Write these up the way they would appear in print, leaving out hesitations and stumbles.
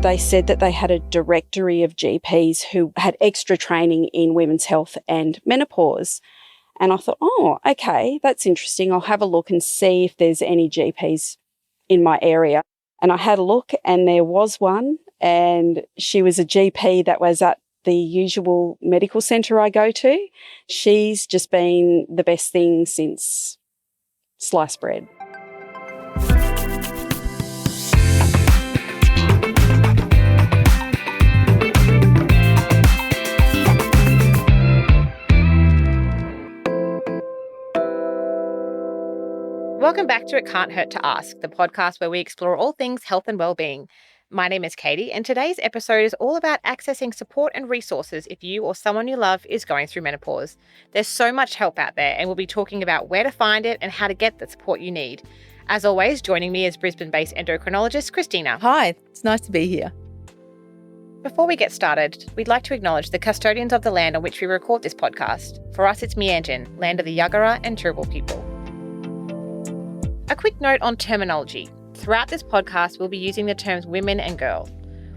they said that they had a directory of GPs who had extra training in women's health and menopause. And I thought, oh, okay, that's interesting. I'll have a look and see if there's any GPs in my area. And I had a look and there was one, and she was a GP that was at the usual medical centre I go to. She's just been the best thing since sliced bread. Welcome back to It Can't Hurt to Ask, the podcast where we explore all things health and well-being. My name is Katie, and today's episode is all about accessing support and resources if you or someone you love is going through menopause. There's so much help out there, and we'll be talking about where to find it and how to get the support you need. As always, joining me is Brisbane-based endocrinologist Christina. Hi, it's nice to be here. Before we get started, we'd like to acknowledge the custodians of the land on which we record this podcast. For us, it's Meanjin, land of the Yagara and Turrbal people. A quick note on terminology. Throughout this podcast, we'll be using the terms women and girl.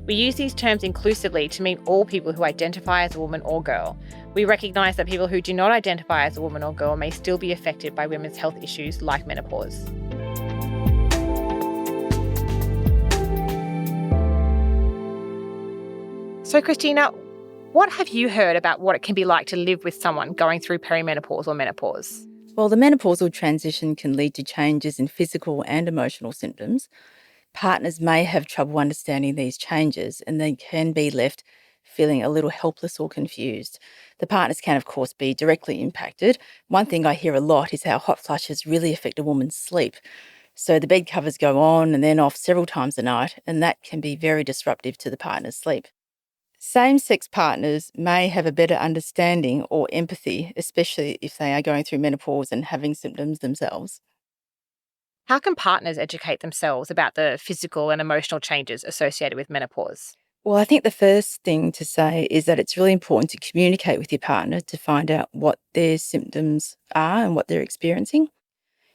We use these terms inclusively to mean all people who identify as a woman or girl. We recognise that people who do not identify as a woman or girl may still be affected by women's health issues like menopause. So Christina, what have you heard about what it can be like to live with someone going through perimenopause or menopause? Well, the menopausal transition can lead to changes in physical and emotional symptoms. Partners may have trouble understanding these changes, and they can be left feeling a little helpless or confused. The partners can, of course, be directly impacted. One thing I hear a lot is how hot flushes really affect a woman's sleep. So the bed covers go on and then off several times a night, and that can be very disruptive to the partner's sleep. Same-sex partners may have a better understanding or empathy, especially if they are going through menopause and having symptoms themselves. How can partners educate themselves about the physical and emotional changes associated with menopause? Well, I think the first thing to say is that it's really important to communicate with your partner to find out what their symptoms are and what they're experiencing.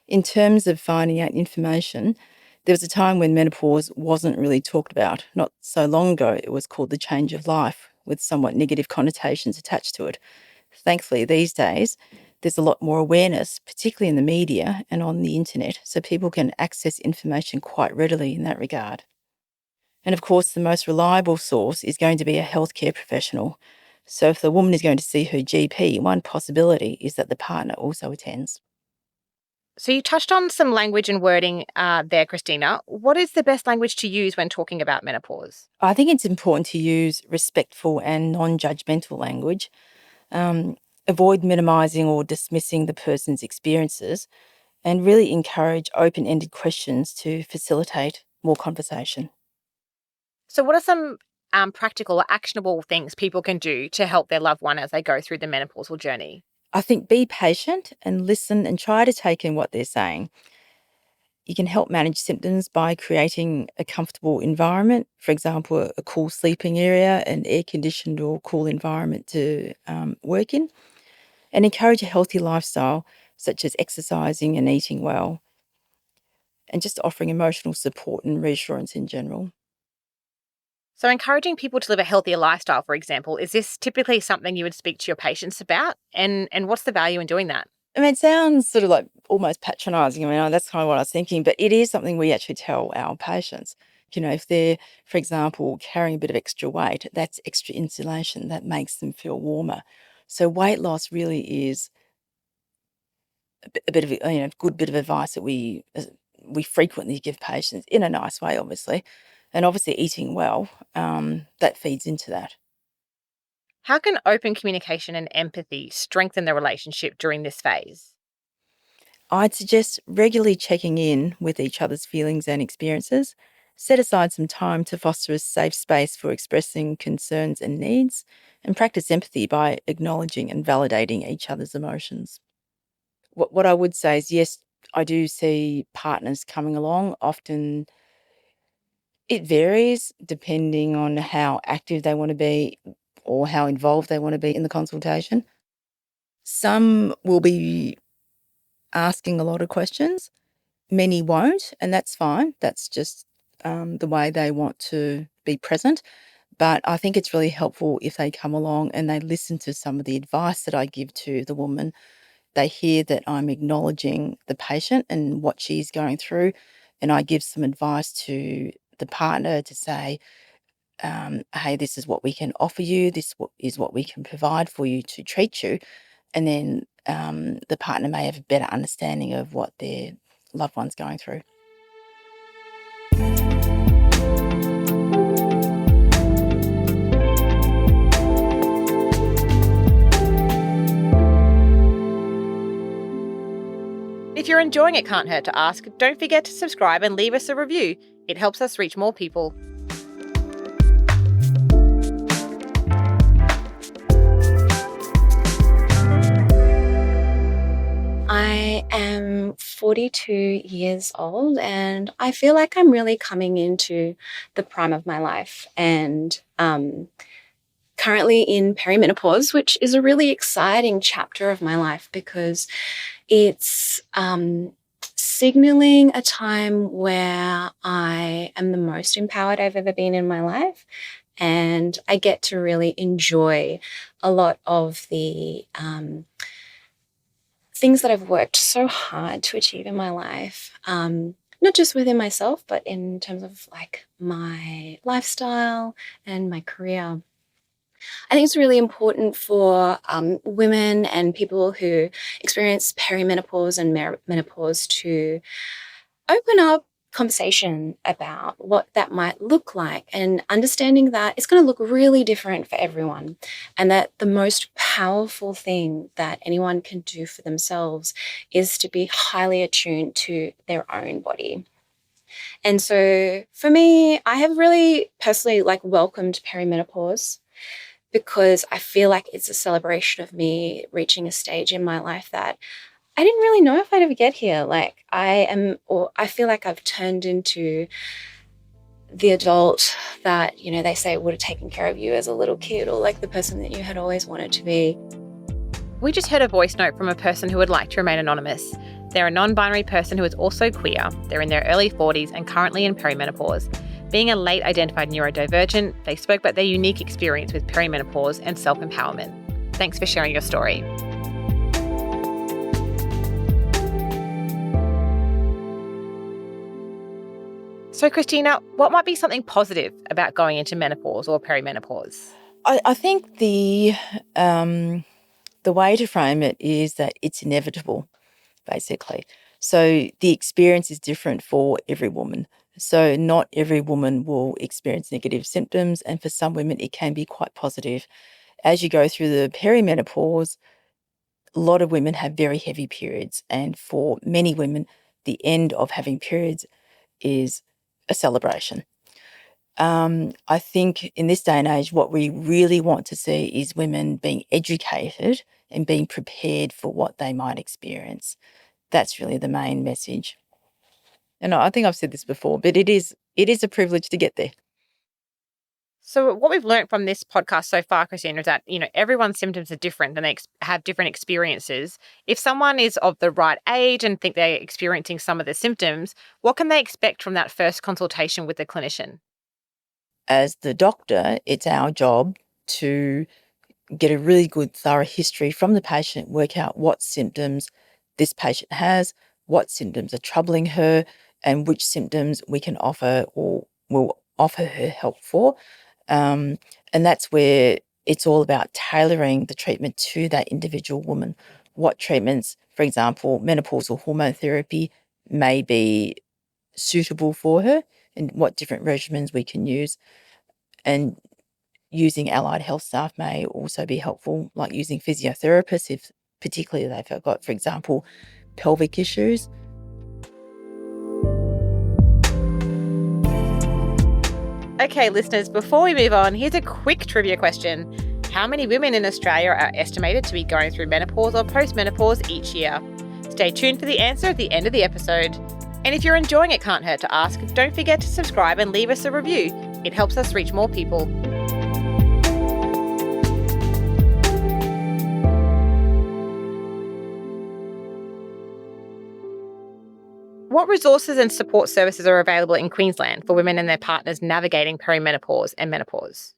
In terms of finding out information, there was a time when menopause wasn't really talked about. Not so long ago, it was called the change of life, with somewhat negative connotations attached to it. Thankfully, these days, there's a lot more awareness, particularly in the media and on the internet, so people can access information quite readily in that regard. And of course, the most reliable source is going to be a healthcare professional. So if the woman is going to see her GP, one possibility is that the partner also attends. So you touched on some language and wording there, Christina. What is the best language to use when talking about menopause? I think it's important to use respectful and non-judgmental language. Avoid minimising or dismissing the person's experiences, and really encourage open-ended questions to facilitate more conversation. So what are some practical or actionable things people can do to help their loved one as they go through the menopausal journey? I think be patient and listen and try to take in what they're saying. You can help manage symptoms by creating a comfortable environment, for example, a cool sleeping area, an air-conditioned or cool environment to work in, and encourage a healthy lifestyle, such as exercising and eating well, and just offering emotional support and reassurance in general. So encouraging people to live a healthier lifestyle, for example, is this typically something you would speak to your patients about? And what's the value in doing that? I mean, it sounds sort of like almost patronising. I mean, that's kind of what I was thinking, but it is something we actually tell our patients. You know, if they're, for example, carrying a bit of extra weight, that's extra insulation. That makes them feel warmer. So weight loss really is a bit of a good bit of advice that we frequently give patients in a nice way, obviously, and obviously eating well that feeds into that. How can open communication and empathy strengthen the relationship during this phase? I'd suggest regularly checking in with each other's feelings and experiences. Set aside some time to foster a safe space for expressing concerns and needs, and practice empathy by acknowledging and validating each other's emotions. What I would say is, yes, I do see partners coming along. Often it varies depending on how active they want to be or how involved they want to be in the consultation. Some will be asking a lot of questions. Many won't, and that's fine. That's just the way they want to be present. But I think it's really helpful if they come along and they listen to some of the advice that I give to the woman. They hear that I'm acknowledging the patient and what she's going through, and I give some advice to the partner to say, hey, this is what we can offer you, is what we can provide for you to treat you. And then the partner may have a better understanding of what their loved one's going through. If you're enjoying It Can't Hurt to Ask, don't forget to subscribe and leave us a review. It helps us reach more people. I am 42 years old and I feel like I'm really coming into the prime of my life, and currently in perimenopause, which is a really exciting chapter of my life because it's signaling a time where I am the most empowered I've ever been in my life, and I get to really enjoy a lot of the things that I've worked so hard to achieve in my life, not just within myself, but in terms of like my lifestyle and my career. I think it's really important for women and people who experience perimenopause and menopause to open up conversation about what that might look like, and understanding that it's going to look really different for everyone, and that the most powerful thing that anyone can do for themselves is to be highly attuned to their own body. And so for me, I have really personally welcomed perimenopause because I feel like it's a celebration of me reaching a stage in my life that I didn't really know if I'd ever get here. I feel like I've turned into the adult that, they say would have taken care of you as a little kid, or like the person that you had always wanted to be. We just heard a voice note from a person who would like to remain anonymous. They're a non-binary person who is also queer. They're in their early 40s and currently in perimenopause. Being a late identified neurodivergent, they spoke about their unique experience with perimenopause and self-empowerment. Thanks for sharing your story. So, Christina, what might be something positive about going into menopause or perimenopause? I think the way to frame it is that it's inevitable, basically. So the experience is different for every woman. So not every woman will experience negative symptoms, and for some women it can be quite positive. As you go through the perimenopause, a lot of women have very heavy periods, and for many women, the end of having periods is a celebration. I think in this day and age, what we really want to see is women being educated and being prepared for what they might experience. That's really the main message. And I think I've said this before, but it is a privilege to get there. So what we've learned from this podcast so far, Christina, is that, everyone's symptoms are different and they have different experiences. If someone is of the right age and think they're experiencing some of the symptoms, what can they expect from that first consultation with the clinician? As the doctor, it's our job to get a really good, thorough history from the patient, work out what symptoms this patient has, what symptoms are troubling her, and which symptoms we can offer or will offer her help for. And that's where it's all about tailoring the treatment to that individual woman. What treatments, for example, menopausal hormone therapy may be suitable for her, and what different regimens we can use. And using allied health staff may also be helpful, like using physiotherapists if particularly they've got, for example, pelvic issues. Okay, listeners, before we move on, here's a quick trivia question. How many women in Australia are estimated to be going through menopause or postmenopause each year? Stay tuned for the answer at the end of the episode. And if you're enjoying It Can't Hurt to Ask, don't forget to subscribe and leave us a review. It helps us reach more people. What resources and support services are available in Queensland for women and their partners navigating perimenopause and menopause?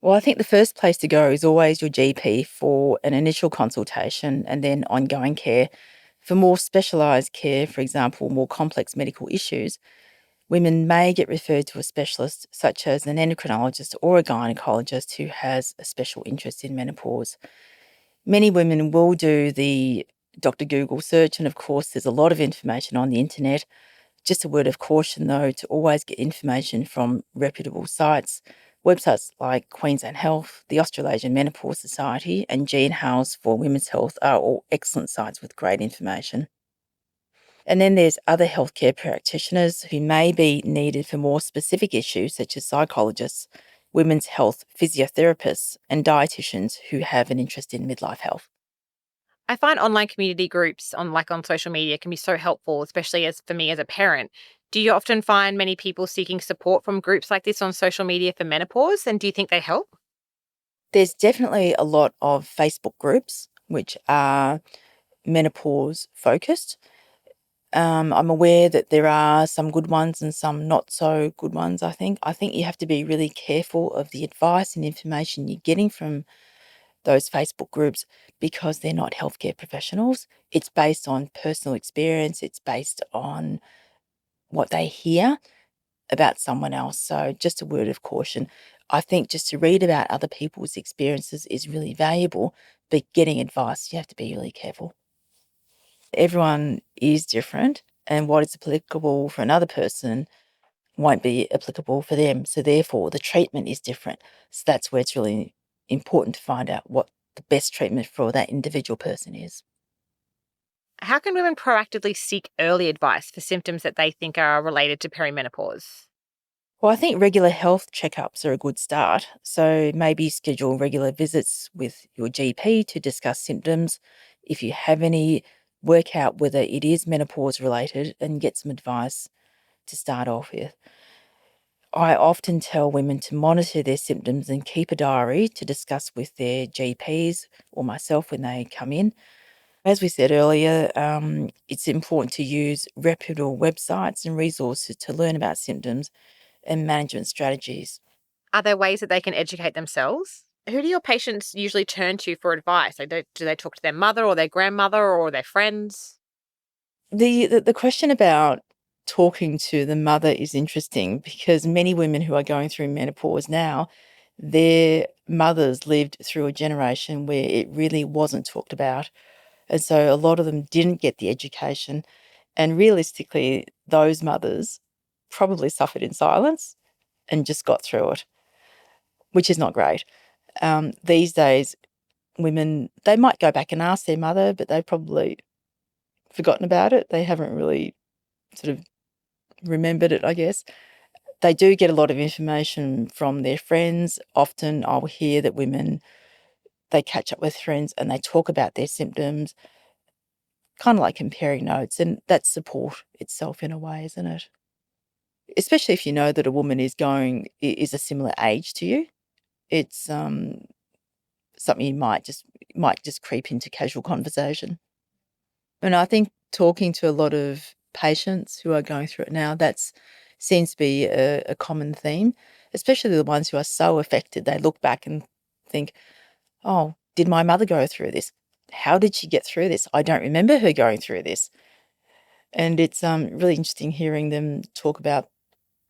Well, I think the first place to go is always your GP for an initial consultation and then ongoing care. For more specialised care, for example, more complex medical issues, women may get referred to a specialist such as an endocrinologist or a gynecologist who has a special interest in menopause. Many women will do the Dr. Google search, and of course, there's a lot of information on the internet. Just a word of caution, though, to always get information from reputable sites. Websites like Queensland Health, the Australasian Menopause Society, and Gene House for Women's Health are all excellent sites with great information. And then there's other healthcare practitioners who may be needed for more specific issues, such as psychologists, women's health physiotherapists, and dietitians who have an interest in midlife health. I find online community groups on social media can be so helpful, especially for me as a parent. Do you often find many people seeking support from groups like this on social media for menopause? And do you think they help? There's definitely a lot of Facebook groups which are menopause focused. I'm aware that there are some good ones and some not so good ones, I think. I think you have to be really careful of the advice and information you're getting from those Facebook groups because they're not healthcare professionals. It's based on personal experience. It's based on what they hear about someone else. So just a word of caution. I think just to read about other people's experiences is really valuable, but getting advice, you have to be really careful. Everyone is different, and what is applicable for another person won't be applicable for them. So therefore, the treatment is different. So that's where it's really important to find out what the best treatment for that individual person is. How can women proactively seek early advice for symptoms that they think are related to perimenopause? Well, I think regular health checkups are a good start. So maybe schedule regular visits with your GP to discuss symptoms. If you have any, work out whether it is menopause related and get some advice to start off with. I often tell women to monitor their symptoms and keep a diary to discuss with their GPs or myself when they come in. As we said earlier, it's important to use reputable websites and resources to learn about symptoms and management strategies. Are there ways that they can educate themselves? Who do your patients usually turn to for advice? Do they talk to their mother or their grandmother or their friends? The question about talking to the mother is interesting because many women who are going through menopause now, their mothers lived through a generation where it really wasn't talked about. And so a lot of them didn't get the education. And realistically, those mothers probably suffered in silence and just got through it, which is not great. These days, women, they might go back and ask their mother, but they've probably forgotten about it. They haven't really sort of remembered it, I guess. They do get a lot of information from their friends. Often I'll hear that women, they catch up with friends and they talk about their symptoms, kind of like comparing notes, and that's support itself in a way, isn't it? Especially if you know that a woman is a similar age to you. It's something you might just creep into casual conversation. And I think talking to a lot of patients who are going through it now, that seems to be a common theme, especially the ones who are so affected. They look back and think, oh, did my mother go through this? How did she get through this? I don't remember her going through this. And it's really interesting hearing them talk about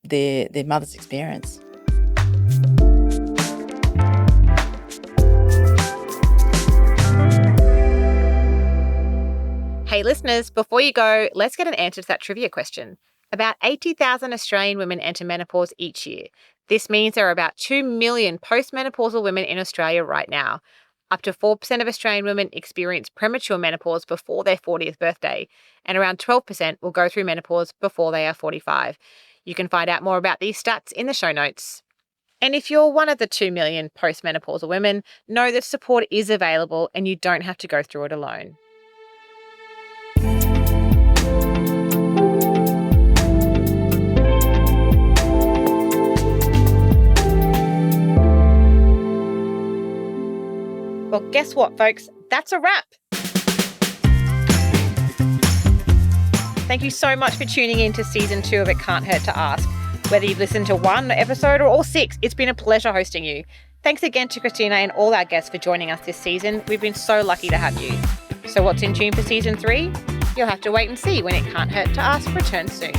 their mother's experience. Hey listeners, before you go, let's get an answer to that trivia question. About 80,000 Australian women enter menopause each year. This means there are about 2 million postmenopausal women in Australia right now. Up to 4% of Australian women experience premature menopause before their 40th birthday, and around 12% will go through menopause before they are 45. You can find out more about these stats in the show notes. And if you're one of the 2 million postmenopausal women, know that support is available and you don't have to go through it alone. Well, guess what, folks? That's a wrap. Thank you so much for tuning in to season 2 of It Can't Hurt to Ask. Whether you've listened to one episode or all 6, it's been a pleasure hosting you. Thanks again to Christina and all our guests for joining us this season. We've been so lucky to have you. So what's in tune for season 3? You'll have to wait and see when It Can't Hurt to Ask returns soon.